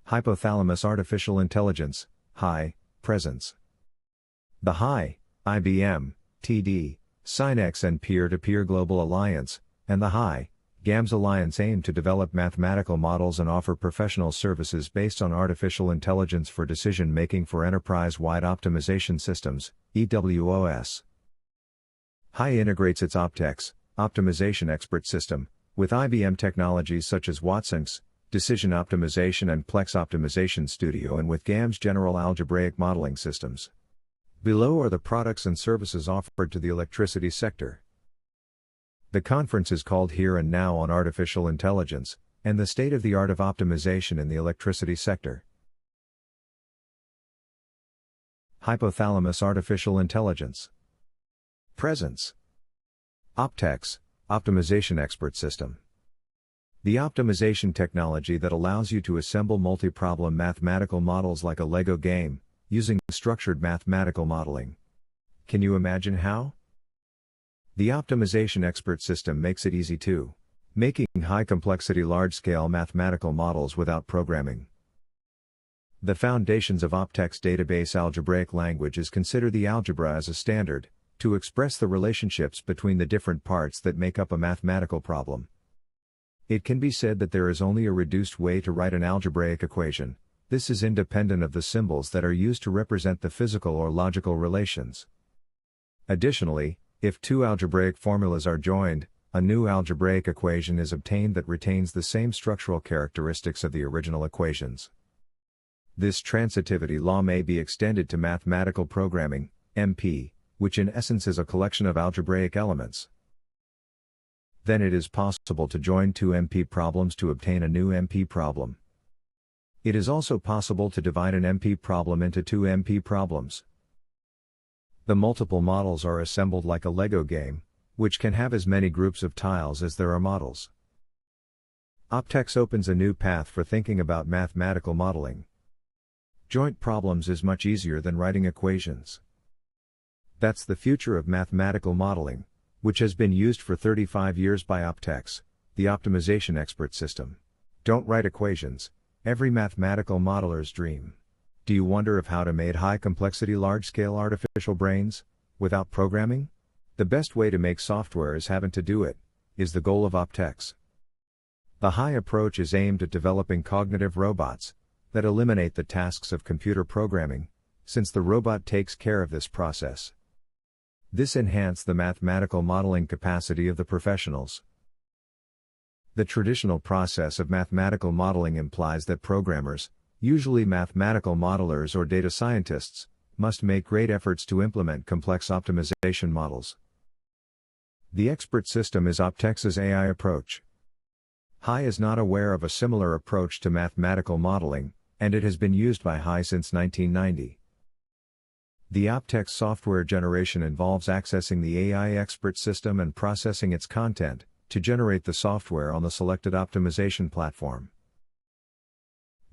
Hypothalamus Artificial Intelligence, HY, presence. The HY, IBM, TD, SYNNEX and Peer-to-Peer Global Alliance, and the HY, GAMS Alliance aim to develop mathematical models and offer professional services based on artificial intelligence for decision-making for enterprise-wide optimization systems, EWOS. HY integrates its OpTex, optimization expert system, with IBM technologies such as WATSyncs, Decision Optimization and Plex Optimization Studio, and with GAMS General Algebraic Modeling Systems. Below are the products and services offered to the electricity sector. The conference is called Here and Now on Artificial Intelligence, and the State of the Art of Optimization in the Electricity Sector. Hypothalamus Artificial Intelligence. Presence. OpTex, Optimization Expert System. The optimization technology that allows you to assemble multi-problem mathematical models like a Lego game, using structured mathematical modeling. Can you imagine how? The optimization expert system makes it easy to making high-complexity large-scale mathematical models without programming. The foundations of OpTex database algebraic languages consider the algebra as a standard to express the relationships between the different parts that make up a mathematical problem. It can be said that there is only a reduced way to write an algebraic equation. This is independent of the symbols that are used to represent the physical or logical relations. Additionally, if two algebraic formulas are joined, a new algebraic equation is obtained that retains the same structural characteristics of the original equations. This transitivity law may be extended to mathematical programming, MP, which in essence is a collection of algebraic elements. Then it is possible to join two MP problems to obtain a new MP problem. It is also possible to divide an MP problem into two MP problems. The multiple models are assembled like a Lego game, which can have as many groups of tiles as there are models. OpTex opens a new path for thinking about mathematical modeling. Joint problems is much easier than writing equations. That's the future of mathematical modeling, which has been used for 35 years by OpTex, the optimization expert system. Don't write equations, every mathematical modeler's dream. Do you wonder of how to make high-complexity large-scale artificial brains, without programming? The best way to make software is having to do it, is the goal of OpTex. The HY approach is aimed at developing cognitive robots, that eliminate the tasks of computer programming, since the robot takes care of this process. This enhances the mathematical modeling capacity of the professionals. The traditional process of mathematical modeling implies that programmers, usually mathematical modelers or data scientists, must make great efforts to implement complex optimization models. The expert system is OpTex's AI approach. HY is not aware of a similar approach to mathematical modeling, and it has been used by HY since 1990. The OpTex software generation involves accessing the AI expert system and processing its content, to generate the software on the selected optimization platform.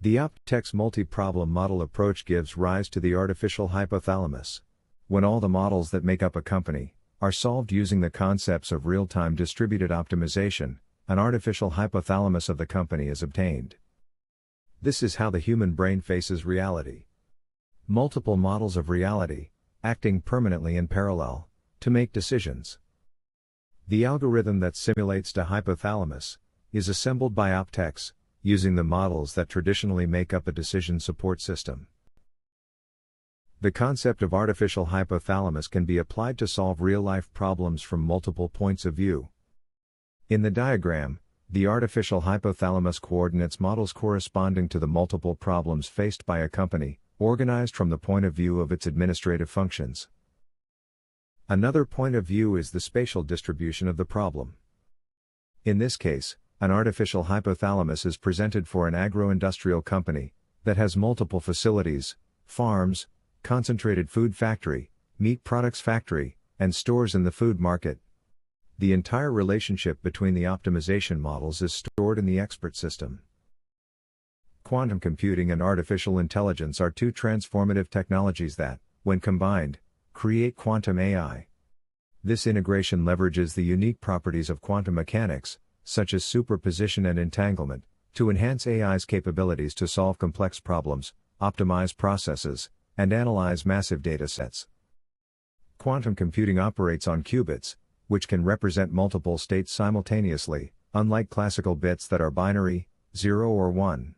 The OpTex multi-problem model approach gives rise to the artificial hypothalamus. When all the models that make up a company are solved using the concepts of real-time distributed optimization, an artificial hypothalamus of the company is obtained. This is how the human brain faces reality. Multiple models of reality, acting permanently in parallel, to make decisions. The algorithm that simulates the hypothalamus is assembled by OpTex, using the models that traditionally make up a decision support system. The concept of artificial hypothalamus can be applied to solve real-life problems from multiple points of view. In the diagram, the artificial hypothalamus coordinates models corresponding to the multiple problems faced by a company, organized from the point of view of its administrative functions. Another point of view is the spatial distribution of the problem. In this case, an artificial hypothalamus is presented for an agro-industrial company that has multiple facilities, farms, concentrated food factory, meat products factory, and stores in the food market. The entire relationship between the optimization models is stored in the expert system. Quantum computing and artificial intelligence are two transformative technologies that, when combined, create quantum AI. This integration leverages the unique properties of quantum mechanics, such as superposition and entanglement, to enhance AI's capabilities to solve complex problems, optimize processes, and analyze massive datasets. Quantum computing operates on qubits, which can represent multiple states simultaneously, unlike classical bits that are binary, 0 or 1.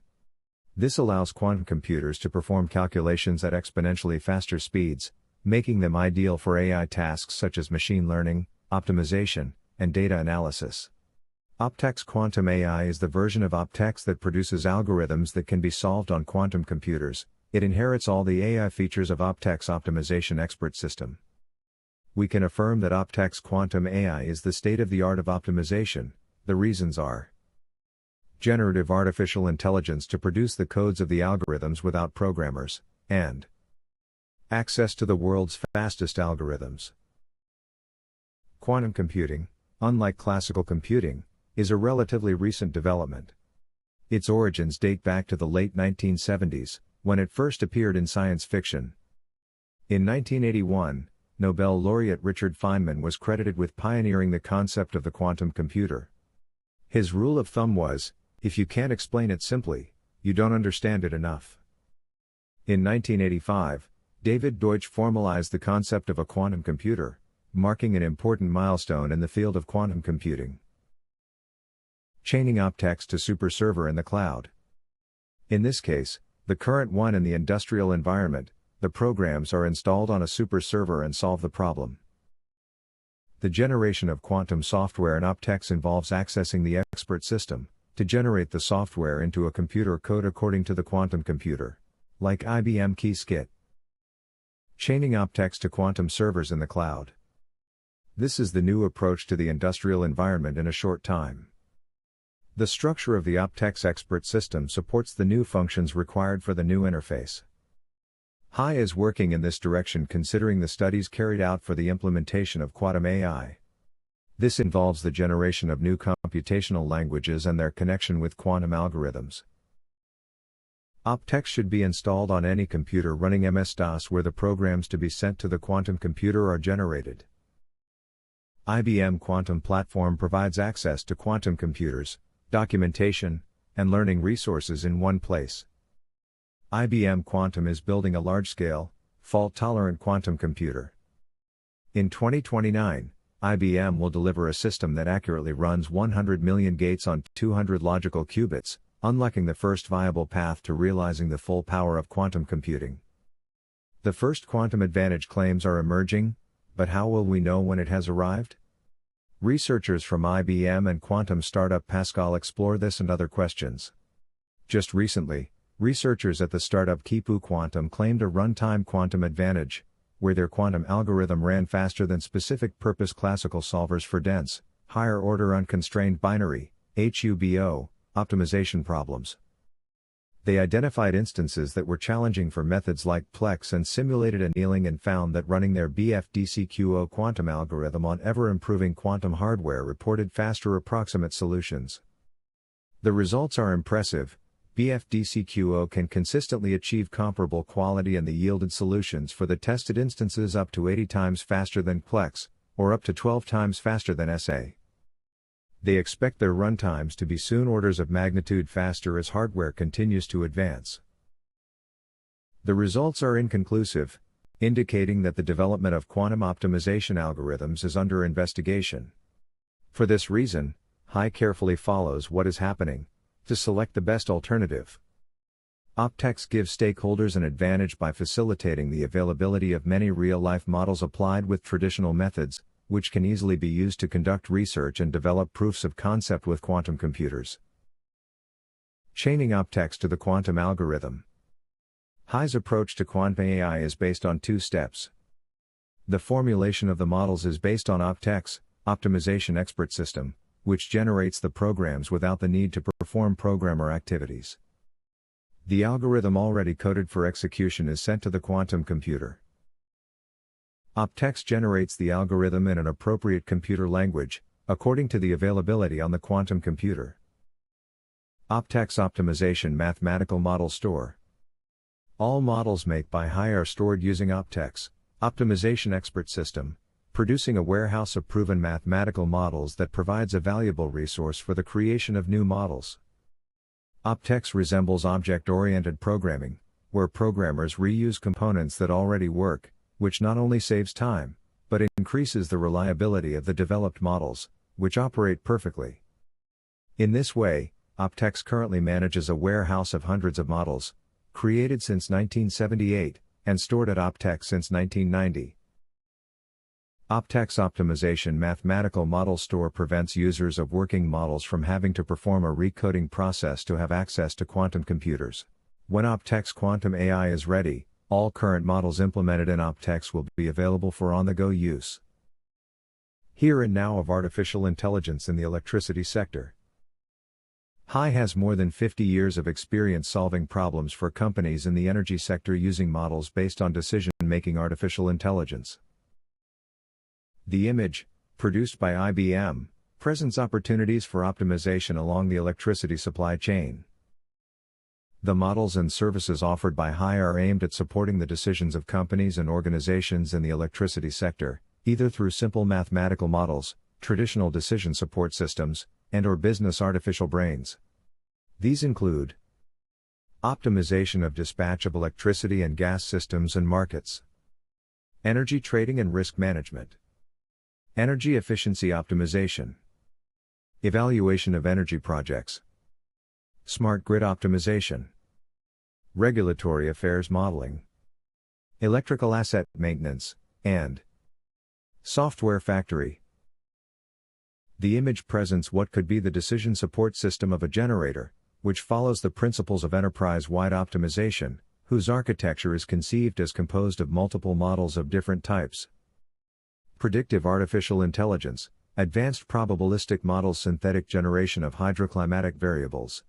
This allows quantum computers to perform calculations at exponentially faster speeds, making them ideal for AI tasks such as machine learning, optimization, and data analysis. Optex Quantum AI is the version of Optex that produces algorithms that can be solved on quantum computers. It inherits all the AI features of Optex Optimization Expert System. We can affirm that Optex Quantum AI is the state-of-the-art of optimization. The reasons are: generative artificial intelligence to produce the codes of the algorithms without programmers, and access to the world's fastest algorithms. Quantum computing, unlike classical computing, is a relatively recent development. Its origins date back to the late 1970s, when it first appeared in science fiction. In 1981, Nobel laureate Richard Feynman was credited with pioneering the concept of the quantum computer. His rule of thumb was, if you can't explain it simply, you don't understand it enough. In 1985, David Deutsch formalized the concept of a quantum computer, marking an important milestone in the field of quantum computing. Chaining Optex to super server in the cloud. In this case, the current one in the industrial environment, the programs are installed on a super server and solve the problem. The generation of quantum software in Optex involves accessing the expert system to generate the software into a computer code according to the quantum computer, like IBM Qiskit. Chaining Optex to quantum servers in the cloud. This is the new approach to the industrial environment in a short time. The structure of the Optex expert system supports the new functions required for the new interface. HI is working in this direction considering the studies carried out for the implementation of quantum AI. This involves the generation of new computational languages and their connection with quantum algorithms. Optex should be installed on any computer running MS-DOS where the programs to be sent to the quantum computer are generated. IBM Quantum Platform provides access to quantum computers, documentation, and learning resources in one place. IBM Quantum is building a large-scale, fault-tolerant quantum computer. In 2029, IBM will deliver a system that accurately runs 100 million gates on 200 logical qubits, unlocking the first viable path to realizing the full power of quantum computing. The first quantum advantage claims are emerging, but how will we know when it has arrived? Researchers from IBM and quantum startup Pascal explore this and other questions. Just recently, researchers at the startup Kipu Quantum claimed a runtime quantum advantage, where their quantum algorithm ran faster than specific-purpose classical solvers for dense, higher-order unconstrained binary, HUBO, optimization problems. They identified instances that were challenging for methods like Plex and simulated annealing and found that running their BFDCQO quantum algorithm on ever-improving quantum hardware reported faster approximate solutions. The results are impressive. BFDCQO can consistently achieve comparable quality and the yielded solutions for the tested instances up to 80 times faster than Plex, or up to 12 times faster than SA. They expect their runtimes to be soon orders of magnitude faster as hardware continues to advance. The results are inconclusive, indicating that the development of quantum optimization algorithms is under investigation. For this reason, HI carefully follows what is happening to select the best alternative. Optex gives stakeholders an advantage by facilitating the availability of many real-life models applied with traditional methods, which can easily be used to conduct research and develop proofs of concept with quantum computers. Chaining Optex to the quantum algorithm. HI's approach to quantum AI is based on two steps. The formulation of the models is based on Optex, Optimization Expert System, which generates the programs without the need to perform programmer activities. The algorithm already coded for execution is sent to the quantum computer. Optex generates the algorithm in an appropriate computer language, according to the availability on the quantum computer. Optex Optimization Mathematical Model Store. All models made by HI are stored using Optex, Optimization Expert System, producing a warehouse of proven mathematical models that provides a valuable resource for the creation of new models. OpTex resembles object-oriented programming, where programmers reuse components that already work, which not only saves time, but increases the reliability of the developed models, which operate perfectly. In this way, OpTex currently manages a warehouse of hundreds of models, created since 1978, and stored at OpTex since 1990. OpTex Optimization Mathematical Model Store prevents users of working models from having to perform a recoding process to have access to quantum computers. When OpTex Quantum AI is ready, all current models implemented in OpTex will be available for on-the-go use. Here and now of artificial intelligence in the electricity sector. HY has more than 50 years of experience solving problems for companies in the energy sector using models based on decision-making artificial intelligence. The image, produced by IBM, presents opportunities for optimization along the electricity supply chain. The models and services offered by HY are aimed at supporting the decisions of companies and organizations in the electricity sector, either through simple mathematical models, traditional decision support systems, and/or business artificial brains. These include optimization of dispatch of electricity and gas systems and markets, energy trading and risk management, energy efficiency optimization, evaluation of energy projects, smart grid optimization, regulatory affairs modeling, electrical asset maintenance, and software factory. The image presents what could be the decision support system of a generator, which follows the principles of enterprise-wide optimization, whose architecture is conceived as composed of multiple models of different types. Predictive artificial intelligence, advanced probabilistic models, synthetic generation of hydroclimatic variables,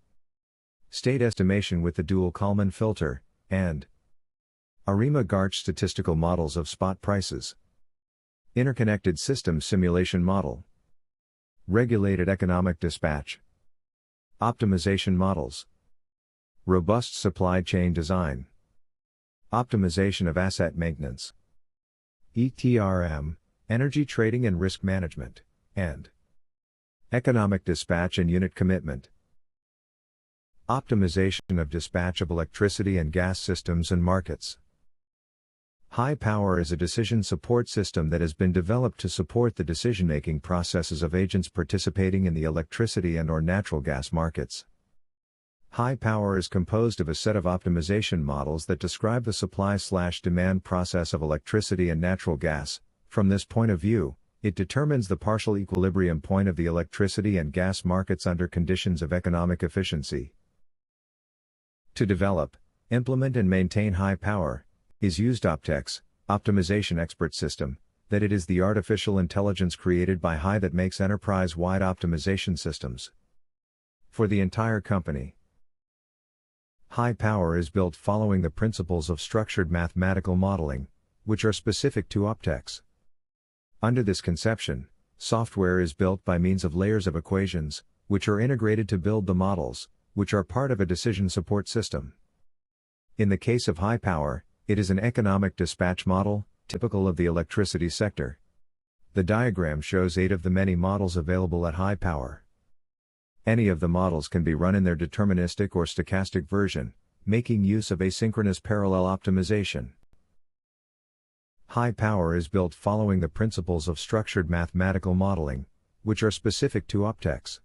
state estimation with the dual Kalman filter, and ARIMA-GARCH statistical models of spot prices. Interconnected systems simulation model. Regulated economic dispatch. Optimization models. Robust supply chain design. Optimization of asset maintenance. ETRM, energy trading and risk management, and economic dispatch and unit commitment. Optimization of dispatch of electricity and gas systems and markets. HYPOWER is a decision support system that has been developed to support the decision-making processes of agents participating in the electricity and/or natural gas markets. HYPOWER is composed of a set of optimization models that describe the supply/demand process of electricity and natural gas. From this point of view, it determines the partial equilibrium point of the electricity and gas markets under conditions of economic efficiency. To develop, implement and maintain HYPOWER, is used OpTex, Optimization Expert System, that it is the artificial intelligence created by HY that makes enterprise-wide optimization systems for the entire company. HYPOWER is built following the principles of structured mathematical modeling, which are specific to OpTex. Under this conception, software is built by means of layers of equations, which are integrated to build the models, which are part of a decision support system. In the case of HYPOWER, it is an economic dispatch model, typical of the electricity sector. The diagram shows 8 of the many models available at HYPOWER. Any of the models can be run in their deterministic or stochastic version, making use of asynchronous parallel optimization. HYPOWER is built following the principles of structured mathematical modeling, which are specific to OpTex.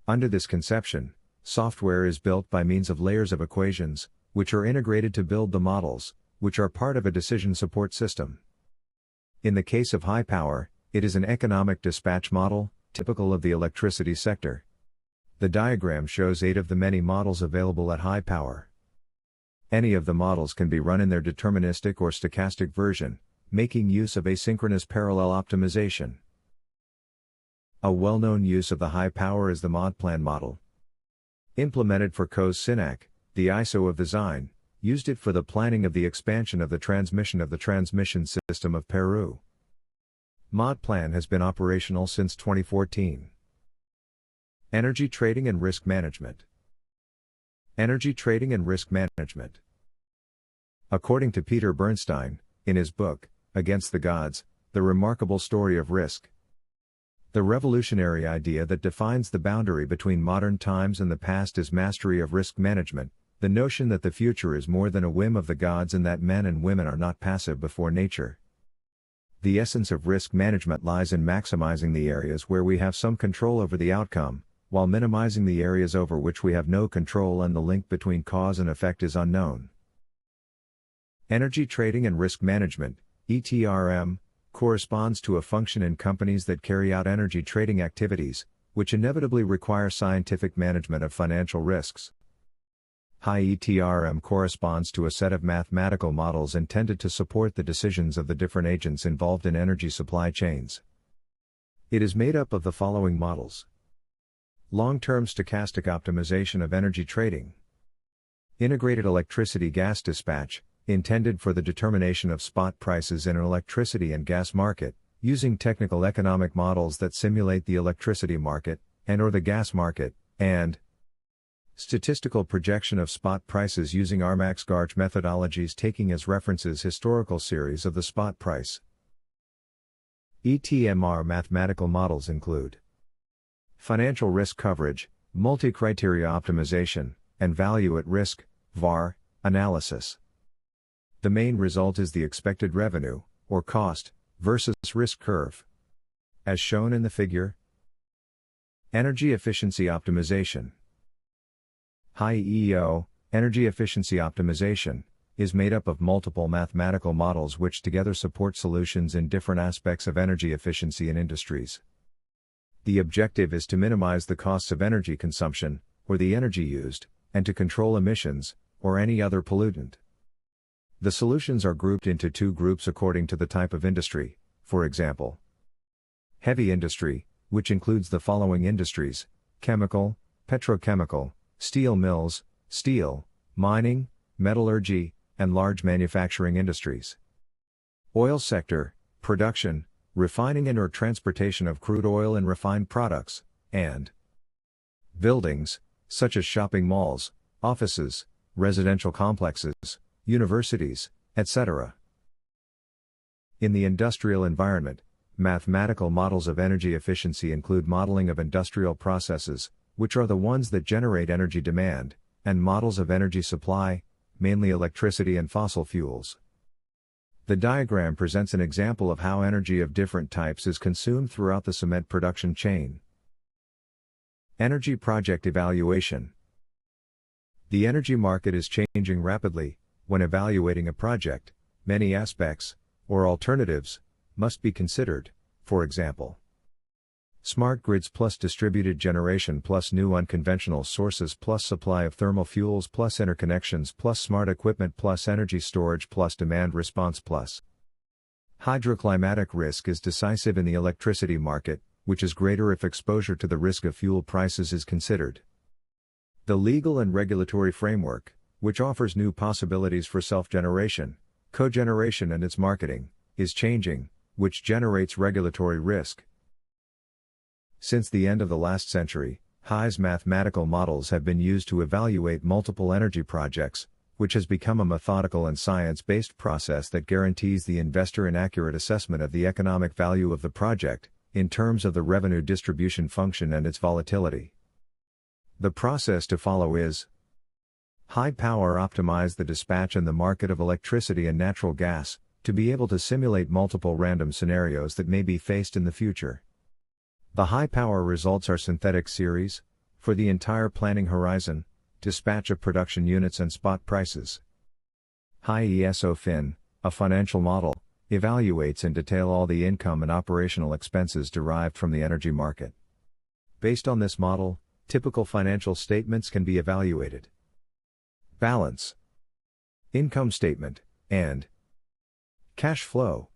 Under this conception, software is built by means of layers of equations, which are integrated to build the models, which are part of a decision support system. In the case of HYPOWER, it is an economic dispatch model, typical of the electricity sector. The diagram shows 8 of the many models available at HYPOWER. Any of the models can be run in their deterministic or stochastic version, making use of asynchronous parallel optimization. A well-known use of the HYPOWER is the ModPlan model. Implemented for CO's SYNNEX, the ISO of the Zine, used it for the planning of the expansion of the transmission system of Peru. ModPlan has been operational since 2014. Energy trading and risk management. Energy trading and risk management. According to Peter Bernstein, in his book, Against the Gods, The Remarkable Story of Risk, The revolutionary idea that defines the boundary between modern times and the past is mastery of risk management, the notion that the future is more than a whim of the gods and that men and women are not passive before nature. The essence of risk management lies in maximizing the areas where we have some control over the outcome, while minimizing the areas over which we have no control and the link between cause and effect is unknown. Energy trading and risk management, ETRM, corresponds to a function in companies that carry out energy trading activities, which inevitably require scientific management of financial risks. High ETRM corresponds to a set of mathematical models intended to support the decisions of the different agents involved in energy supply chains. It is made up of the following models: long-term stochastic optimization of energy trading, integrated electricity-gas dispatch, intended for the determination of spot prices in an electricity and gas market, using technical economic models that simulate the electricity market, and/or the gas market, and statistical projection of spot prices using Armax-Garch methodologies taking as references historical series of the spot price. ETMR mathematical models include financial risk coverage, multi-criteria optimization, and value at risk, VAR, analysis. The main result is the expected revenue, or cost, versus risk curve. As shown in the figure. Energy efficiency optimization. High EEO, energy efficiency optimization, is made up of multiple mathematical models which together support solutions in different aspects of energy efficiency in industries. The objective is to minimize the costs of energy consumption, or the energy used, and to control emissions, or any other pollutant. The solutions are grouped into two groups according to the type of industry, for example. Heavy industry, which includes the following industries: chemical, petrochemical, steel mills, steel, mining, metallurgy, and large manufacturing industries. Oil sector, production, refining and/or transportation of crude oil and refined products, and buildings, such as shopping malls, offices, residential complexes, universities, etc. In the industrial environment, mathematical models of energy efficiency include modeling of industrial processes, which are the ones that generate energy demand, and models of energy supply, mainly electricity and fossil fuels. The diagram presents an example of how energy of different types is consumed throughout the cement production chain. Energy project evaluation. The energy market is changing rapidly. When evaluating a project, many aspects, or alternatives, must be considered, for example, smart grids plus distributed generation plus new unconventional sources plus supply of thermal fuels plus interconnections plus smart equipment plus energy storage plus demand response plus. Hydroclimatic risk is decisive in the electricity market, which is greater if exposure to the risk of fuel prices is considered. The legal and regulatory framework, which offers new possibilities for self-generation, cogeneration and its marketing, is changing, which generates regulatory risk. Since the end of the last century, HY's mathematical models have been used to evaluate multiple energy projects, which has become a methodical and science-based process that guarantees the investor an accurate assessment of the economic value of the project, in terms of the revenue distribution function and its volatility. The process to follow is: high power optimize the dispatch and the market of electricity and natural gas, to be able to simulate multiple random scenarios that may be faced in the future. The high power results are synthetic series, for the entire planning horizon, dispatch of production units and spot prices. High ESOFIN, a financial model, evaluates in detail all the income and operational expenses derived from the energy market. Based on this model, typical financial statements can be evaluated. Balance, income statement, and cash flow.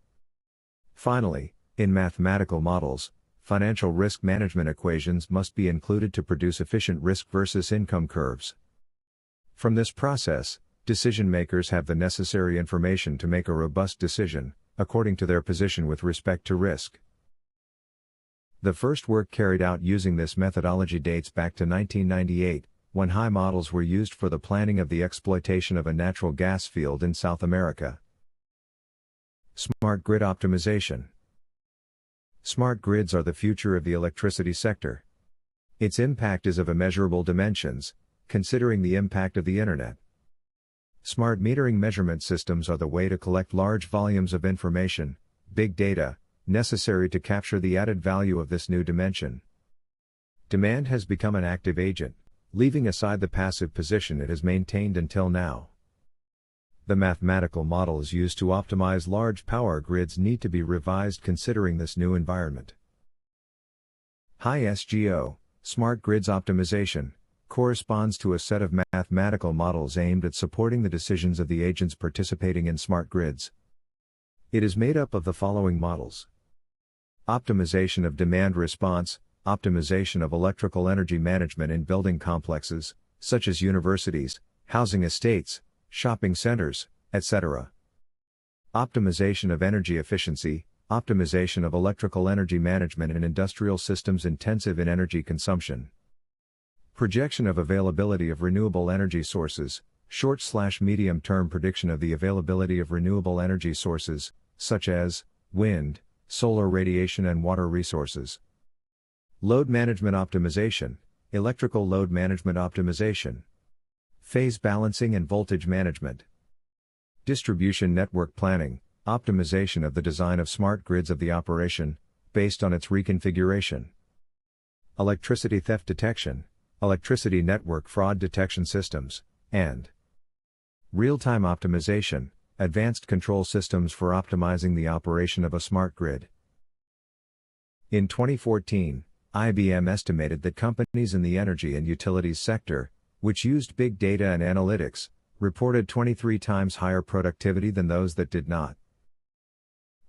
Finally, in mathematical models, financial risk management equations must be included to produce efficient risk versus income curves. From this process, decision makers have the necessary information to make a robust decision, according to their position with respect to risk. The first work carried out using this methodology dates back to 1998, when HY models were used for the planning of the exploitation of a natural gas field in South America. Smart grid optimization. Smart grids are the future of the electricity sector. Its impact is of immeasurable dimensions, considering the impact of the Internet. Smart metering measurement systems are the way to collect large volumes of information, big data, necessary to capture the added value of this new dimension. Demand has become an active agent, leaving aside the passive position it has maintained until now. The mathematical models used to optimize large power grids need to be revised considering this new environment. HYSGO, Smart Grids Optimization, corresponds to a set of mathematical models aimed at supporting the decisions of the agents participating in smart grids. It is made up of the following models: optimization of demand response, optimization of electrical energy management in building complexes, such as universities, housing estates, shopping centers, etc. Optimization of energy efficiency, optimization of electrical energy management in industrial systems intensive in energy consumption. Projection of availability of renewable energy sources, short/medium-term prediction of the availability of renewable energy sources, such as wind, solar radiation and water resources. Load management optimization, electrical load management optimization. Phase balancing and voltage management. Distribution network planning, optimization of the design of smart grids of the operation, based on its reconfiguration. Electricity theft detection, electricity network fraud detection systems, and real-time optimization, advanced control systems for optimizing the operation of a smart grid. In 2014, IBM estimated that companies in the energy and utilities sector, which used big data and analytics, reported 23 times higher productivity than those that did not.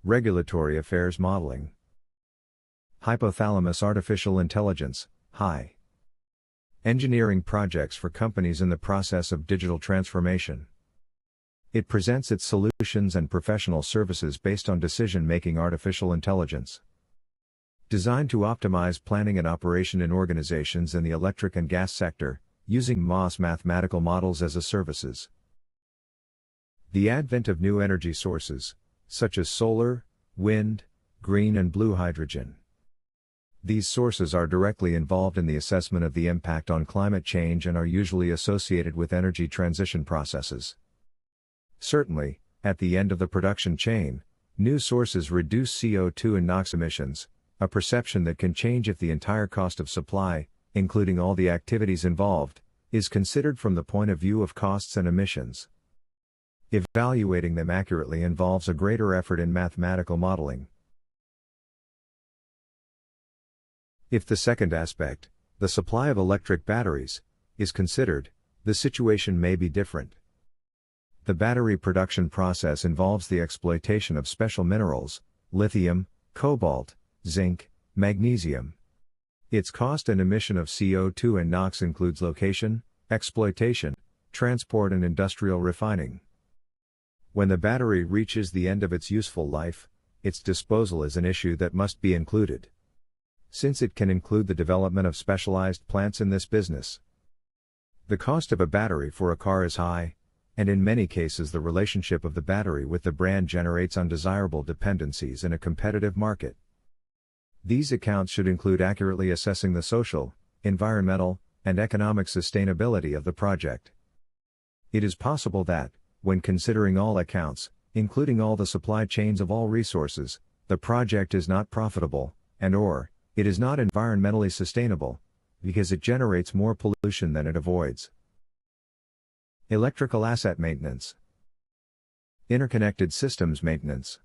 Regulatory affairs modeling. HYPOTHALAMUS Artificial Intelligence, HY. Engineering projects for companies in the process of digital transformation. It presents its solutions and professional services based on decision-making artificial intelligence. Designed to optimize planning and operation in organizations in the electric and gas sector, using MOS mathematical models as a services. The advent of new energy sources, such as solar, wind, green and blue hydrogen. These sources are directly involved in the assessment of the impact on climate change and are usually associated with energy transition processes. Certainly, at the end of the production chain, new sources reduce CO2 and NOx emissions, a perception that can change if the entire cost of supply, including all the activities involved, is considered from the point of view of costs and emissions. Evaluating them accurately involves a greater effort in mathematical modeling. If the second aspect, the supply of electric batteries, is considered, the situation may be different. The battery production process involves the exploitation of special minerals, lithium, cobalt, zinc, magnesium. Its cost and emission of CO2 and NOx includes location, exploitation, transport and industrial refining. When the battery reaches the end of its useful life, its disposal is an issue that must be included. Since it can include the development of specialized plants in this business. The cost of a battery for a car is high, and in many cases the relationship of the battery with the brand generates undesirable dependencies in a competitive market. These accounts should include accurately assessing the social, environmental, and economic sustainability of the project. It is possible that, when considering all accounts, including all the supply chains of all resources, the project is not profitable, and/or it is not environmentally sustainable, because it generates more pollution than it avoids. Electrical asset maintenance. Interconnected systems maintenance.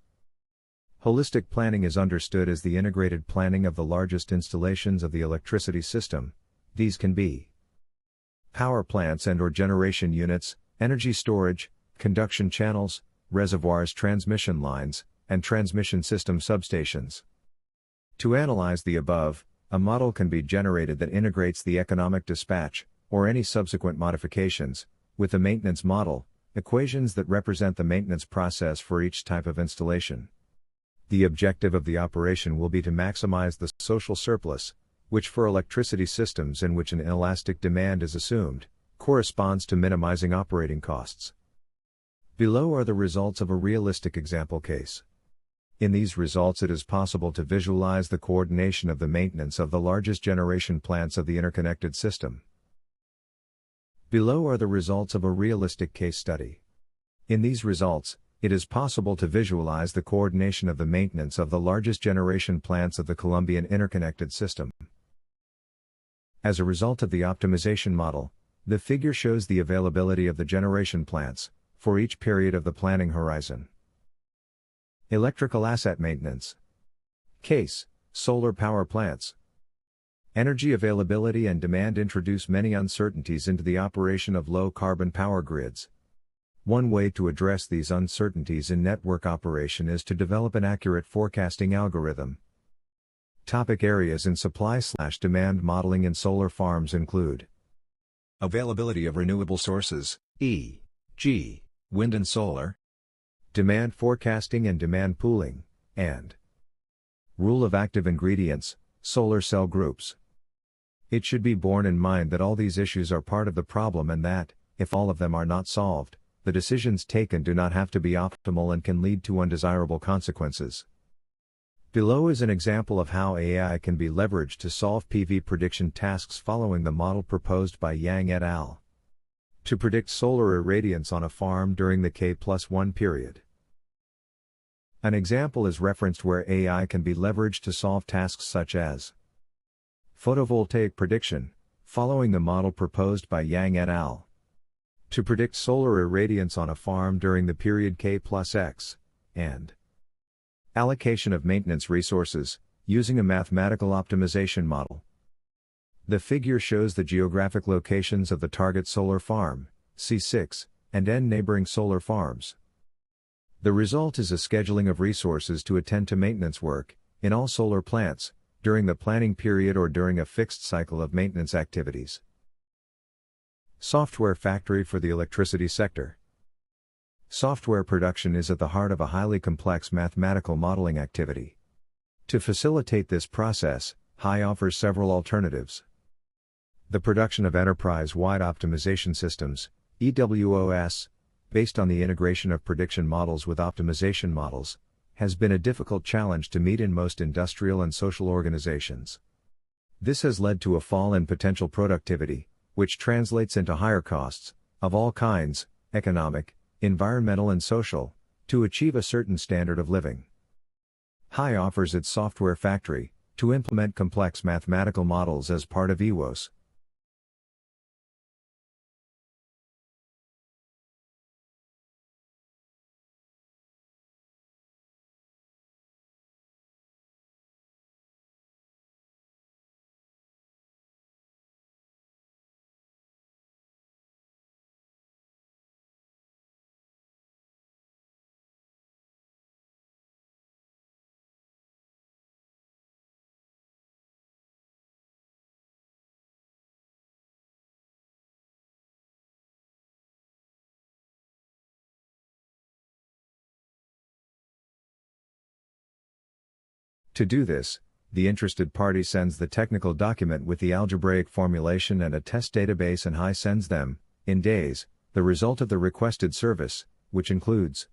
Holistic planning is understood as the integrated planning of the largest installations of the electricity system. These can be power plants and/or generation units, energy storage, conduction channels, reservoirs, transmission lines, and transmission system substations. To analyze the above, a model can be generated that integrates the economic dispatch, or any subsequent modifications, with the maintenance model, equations that represent the maintenance process for each type of installation. The objective of the operation will be to maximize the social surplus, which for electricity systems in which an inelastic demand is assumed, corresponds to minimizing operating costs. Below are the results of a realistic example case. In these results, it is possible to visualize the coordination of the maintenance of the largest generation plants of the interconnected system. Below are the results of a realistic case study. In these results, it is possible to visualize the coordination of the maintenance of the largest generation plants of the Colombian interconnected system. As a result of the optimization model, the figure shows the availability of the generation plants for each period of the planning horizon. Electrical asset maintenance. Case: solar power plants. Energy availability and demand introduce many uncertainties into the operation of low-carbon power grids. One way to address these uncertainties in network operation is to develop an accurate forecasting algorithm. Topic areas in supply/demand modeling in solar farms include availability of renewable sources, e.g., wind and solar, demand forecasting and demand pooling, and rule of active ingredients, solar cell groups. It should be borne in mind that all these issues are part of the problem and that, if all of them are not solved, the decisions taken do not have to be optimal and can lead to undesirable consequences. Below is an example of how AI can be leveraged to solve PV prediction tasks following the model proposed by Yang et al. To predict solar irradiance on a farm during the K+1 period. An example is referenced where AI can be leveraged to solve tasks such as photovoltaic prediction, following the model proposed by Yang et al. To predict solar irradiance on a farm during the period K+X, and allocation of maintenance resources, using a mathematical optimization model. The figure shows the geographic locations of the target solar farm, C6, and N neighboring solar farms. The result is a scheduling of resources to attend to maintenance work, in all solar plants, during the planning period or during a fixed cycle of maintenance activities. Software factory for the electricity sector. Software production is at the heart of a highly complex mathematical modeling activity. To facilitate this process, HY offers several alternatives. The production of enterprise-wide optimization systems, EWOS, based on the integration of prediction models with optimization models, has been a difficult challenge to meet in most industrial and social organizations. This has led to a fall in potential productivity, which translates into higher costs, of all kinds, economic, environmental and social, to achieve a certain standard of living. HY offers its software factory, to implement complex mathematical models as part of EWOS. To do this, the interested party sends the technical document with the algebraic formulation and a test database, and HY sends them, in days, the result of the requested service, which includes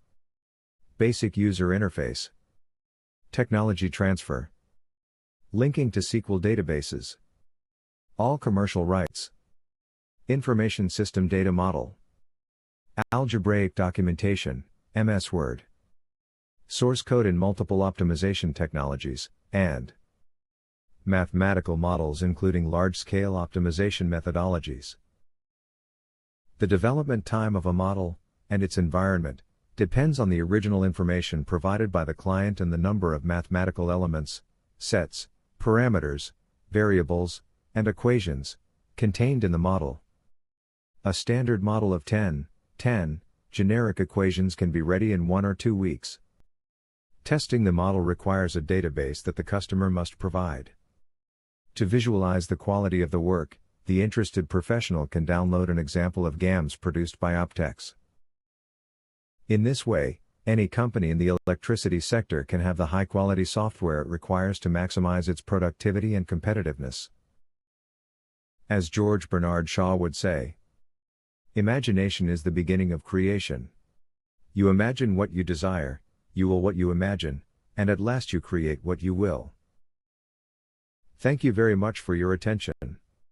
basic user interface, technology transfer, linking to SQL databases, all commercial rights, information system data model, algebraic documentation, MS Word, source code in multiple optimization technologies, and mathematical models including large-scale optimization methodologies. The development time of a model, and its environment, depends on the original information provided by the client and the number of mathematical elements, sets, parameters, variables, and equations, contained in the model. A standard model of 10 generic equations can be ready in 1 or 2 weeks. Testing the model requires a database that the customer must provide. To visualize the quality of the work, the interested professional can download an example of GAMS produced by Optex. In this way, any company in the electricity sector can have the high-quality software it requires to maximize its productivity and competitiveness. As George Bernard Shaw would say, imagination is the beginning of creation. You imagine what you desire, you will what you imagine, and at last you create what you will. Thank you very much for your attention.